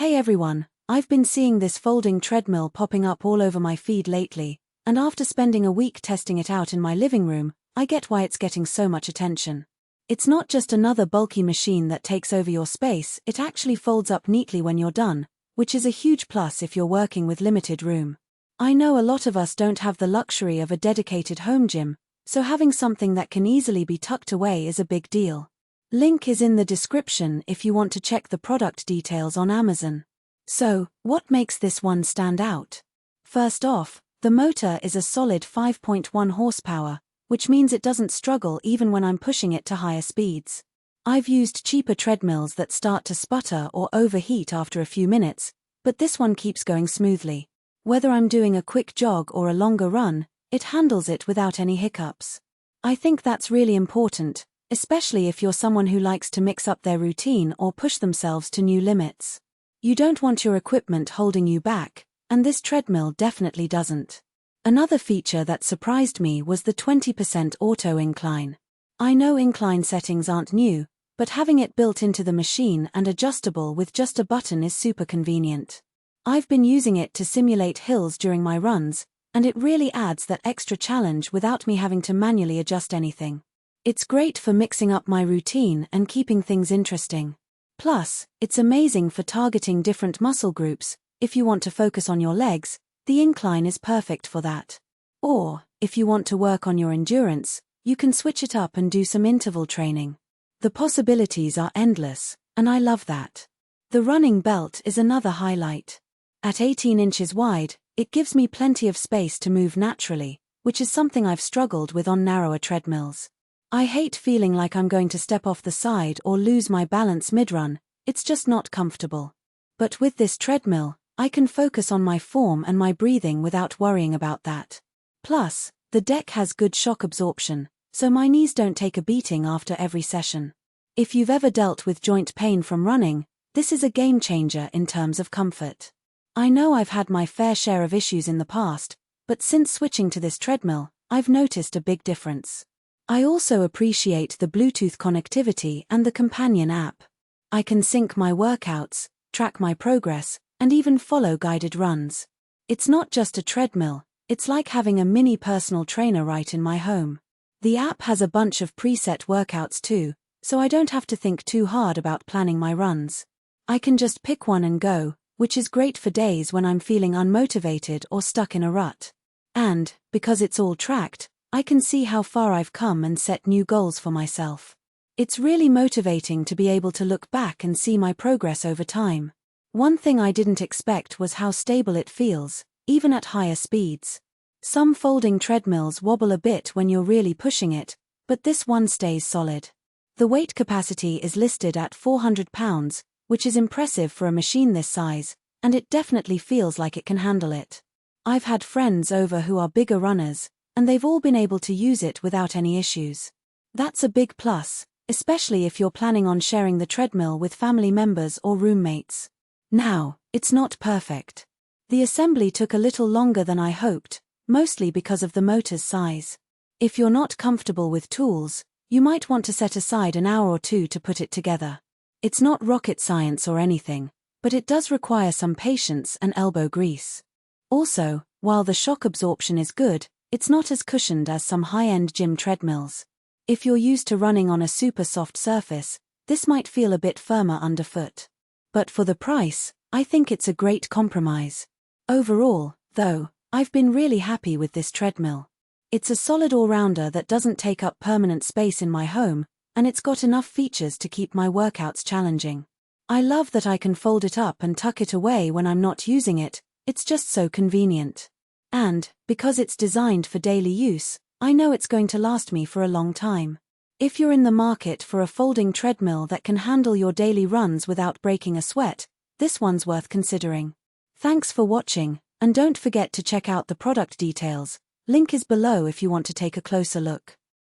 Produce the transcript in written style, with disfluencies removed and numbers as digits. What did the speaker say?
Hey everyone, I've been seeing this folding treadmill popping up all over my feed lately, and after spending a week testing it out in my living room, I get why it's getting so much attention. It's not just another bulky machine that takes over your space, it actually folds up neatly when you're done, which is a huge plus if you're working with limited room. I know a lot of us don't have the luxury of a dedicated home gym, so having something that can easily be tucked away is a big deal. Link is in the description if you want to check the product details on Amazon. So, what makes this one stand out? First off, the motor is a solid 5.1 horsepower, which means it doesn't struggle even when I'm pushing it to higher speeds. I've used cheaper treadmills that start to sputter or overheat after a few minutes, but this one keeps going smoothly. Whether I'm doing a quick jog or a longer run, it handles it without any hiccups. I think that's really important, especially if you're someone who likes to mix up their routine or push themselves to new limits. You don't want your equipment holding you back, and this treadmill definitely doesn't. Another feature that surprised me was the 20% auto incline. I know incline settings aren't new, but having it built into the machine and adjustable with just a button is super convenient. I've been using it to simulate hills during my runs, and it really adds that extra challenge without me having to manually adjust anything. It's great for mixing up my routine and keeping things interesting. Plus, it's amazing for targeting different muscle groups. If you want to focus on your legs, the incline is perfect for that. Or, if you want to work on your endurance, you can switch it up and do some interval training. The possibilities are endless, and I love that. The running belt is another highlight. At 18 inches wide, it gives me plenty of space to move naturally, which is something I've struggled with on narrower treadmills. I hate feeling like I'm going to step off the side or lose my balance mid-run, it's just not comfortable. But with this treadmill, I can focus on my form and my breathing without worrying about that. Plus, the deck has good shock absorption, so my knees don't take a beating after every session. If you've ever dealt with joint pain from running, this is a game changer in terms of comfort. I know I've had my fair share of issues in the past, but since switching to this treadmill, I've noticed a big difference. I also appreciate the Bluetooth connectivity and the companion app. I can sync my workouts, track my progress, and even follow guided runs. It's not just a treadmill, it's like having a mini personal trainer right in my home. The app has a bunch of preset workouts too, so I don't have to think too hard about planning my runs. I can just pick one and go, which is great for days when I'm feeling unmotivated or stuck in a rut. And, because it's all tracked, I can see how far I've come and set new goals for myself. It's really motivating to be able to look back and see my progress over time. One thing I didn't expect was how stable it feels, even at higher speeds. Some folding treadmills wobble a bit when you're really pushing it, but this one stays solid. The weight capacity is listed at 400 pounds, which is impressive for a machine this size, and it definitely feels like it can handle it. I've had friends over who are bigger runners, and they've all been able to use it without any issues. That's a big plus, especially if you're planning on sharing the treadmill with family members or roommates. Now, it's not perfect. The assembly took a little longer than I hoped, mostly because of the motor's size. If you're not comfortable with tools, you might want to set aside an hour or two to put it together. It's not rocket science or anything, but it does require some patience and elbow grease. Also, while the shock absorption is good, it's not as cushioned as some high-end gym treadmills. If you're used to running on a super soft surface, this might feel a bit firmer underfoot. But for the price, I think it's a great compromise. Overall, though, I've been really happy with this treadmill. It's a solid all-rounder that doesn't take up permanent space in my home, and it's got enough features to keep my workouts challenging. I love that I can fold it up and tuck it away when I'm not using it, it's just so convenient. And, because it's designed for daily use, I know it's going to last me for a long time. If you're in the market for a folding treadmill that can handle your daily runs without breaking a sweat, this one's worth considering. Thanks for watching, and don't forget to check out the product details. Link is below if you want to take a closer look.